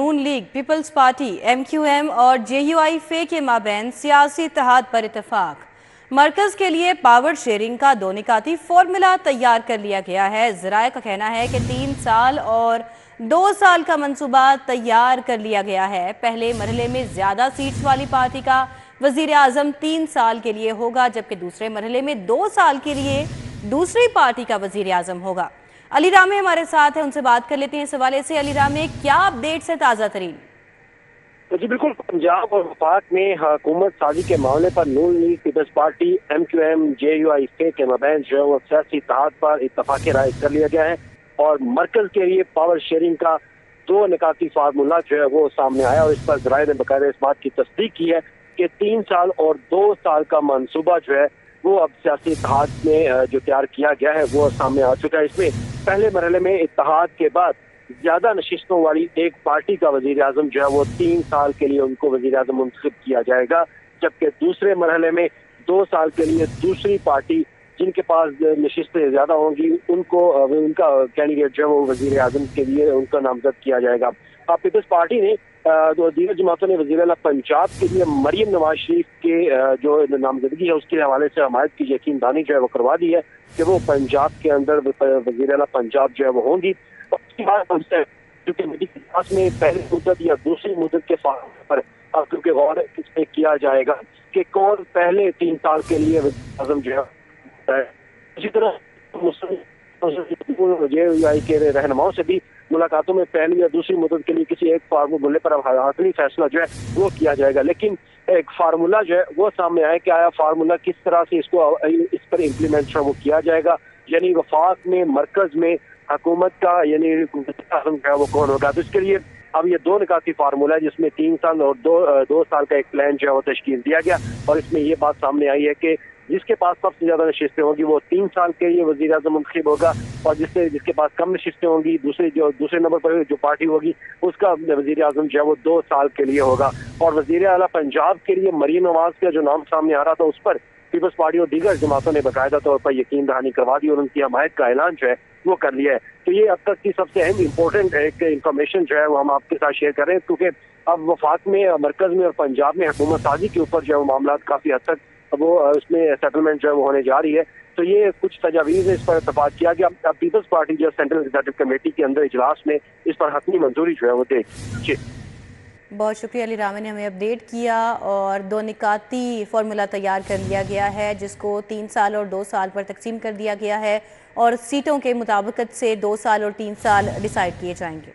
नून League, Peoples Party, MQM और JUI-FE के माबैन सियासी इत्तेहाद पर इत्तेफाक। मरकज के लिए पावर शेयरिंग का 2 निकाती फॉर्मूला तैयार कर लिया गया है। ज़राए का कहना है कि 3 साल और 2 साल का मंसूबा तैयार कर लिया गया है। पहले मरहले में ज़्यादा सीट्स वाली पार्टी का वज़ीर आज़म 3 साल के लिए होगा, जबकि दूसरे मरहले में 2 साल के लिए दूसरी पार्टी का वज़ीर आज़म होगा। अली रामे हमारे साथ है, उनसे बात कर लेते हैं इस हवाले से। अली रामे, क्या अपडेट्स है ताज़ा तरीन? जी बिल्कुल, पंजाब और वफाक में हुकूमत साजी के मामले पर Noon League, Peoples Party, MQM, JUI-FE के माबैन जो है वो सियासी इत्तेहाद पर इत्तफाक राय कर लिया गया है और मरकज के लिए पावर शेयरिंग का 2 निकाती फार्मूला जो है वो सामने आया और इस पर ज़राए ने बाकायदा इस बात की तस्दीक की है कि 3 साल और 2 साल का मनसूबा जो है वो अब सियासी इत्तेहाद में जो तैयार किया गया है वो सामने आ चुका है। इसमें पहले मरहले में इत्तेहाद के बाद ज्यादा नशिस्तों वाली एक पार्टी का वजीर आजम जो है वो 3 साल के लिए उनको वजीर आजम मुंतखब किया जाएगा, जबकि दूसरे मरहले में 2 साल के लिए दूसरी पार्टी जिनके पास नशिस्तें ज्यादा होंगी उनको उनका कैंडिडेट जो है वो वजीर आजम के लिए उनका नामजद किया जाएगा। पीपल्स पार्टी ने दीगर जमातों ने वज़ीर आला पंजाब के लिए मरियम नवाज शरीफ के जो नामजदगी है उसके हवाले से हमायत की यकीन दहानी जो है वो करवा दी है कि वो पंजाब के अंदर वज़ीर आला पंजाब जो है वो होंगी। उसके बाद क्योंकि इतिहास में पहली मुद्दत या दूसरी मुद्दत के फार्मूले पर अब क्योंकि गौर इसमें किया जाएगा कि कौन पहले 3 साल के लिए वज़ीर आज़म जो है। इसी तरह JUI के रहनुमाओं से भी मुलाकातों में पहली या दूसरी मुद्दत के लिए किसी एक फार्मूले पर आखिरी फैसला जो है वो किया जाएगा, लेकिन एक फार्मूला जो है वो सामने आया कि आया फार्मूला किस तरह से इस पर इम्प्लीमेंट वो किया जाएगा, यानी वफाक में मरकज में हुकूमत का यानी वो कौन होगा। तो इसके लिए अब ये 2 निकाती फार्मूला है जिसमें 3 साल और 2 साल का एक प्लान जो है वो तश्कील दिया गया और इसमें ये बात सामने आई है कि जिसके पास सबसे ज्यादा नशिस्तें होंगी वो 3 साल के लिए वजीर आजम मुंतखब होगा और जिसके पास कम नशिस्तें होंगी दूसरे नंबर पर जो पार्टी होगी उसका वजीर आजम जो है वो 2 साल के लिए होगा। और वजीर आला पंजाब के लिए मरियम नवाज का जो नाम सामने आ रहा था उस पर पीपल्स पार्टी और दीगर जमातों ने बाकायदा तौर पर यकीन दहानी करवा दी और उनकी हमायत का ऐलान जो है वो कर लिया है। तो ये अब तक की सबसे अहम इम्पोर्टेंट एक इंफॉर्मेशन जो है वो हम आपके साथ शेयर कर रहे हैं, क्योंकि अब वफाक में मरकज में और पंजाब में हुकूमत साजी के ऊपर जो है वो मामला काफी हद तक वो उसमें सेटलमेंट जो है वो होने जा रही है। तो ये कुछ तजावीज़ है, इस पर इत्तेफाक किया गया। अब पीपल्स पार्टी जो सेंट्रल एग्जीक्यूटिव कमेटी के अंदर इजलास में इस पर हतमी मंजूरी जो है वो देगी। बहुत शुक्रिया अली रामे ने हमें अपडेट किया और 2 निकाती फार्मूला तैयार कर लिया गया है जिसको 3 साल और 2 साल पर तकसीम कर दिया गया है और सीटों के मुताबिकत से 2 साल और 3 साल डिसाइड किए जाएंगे।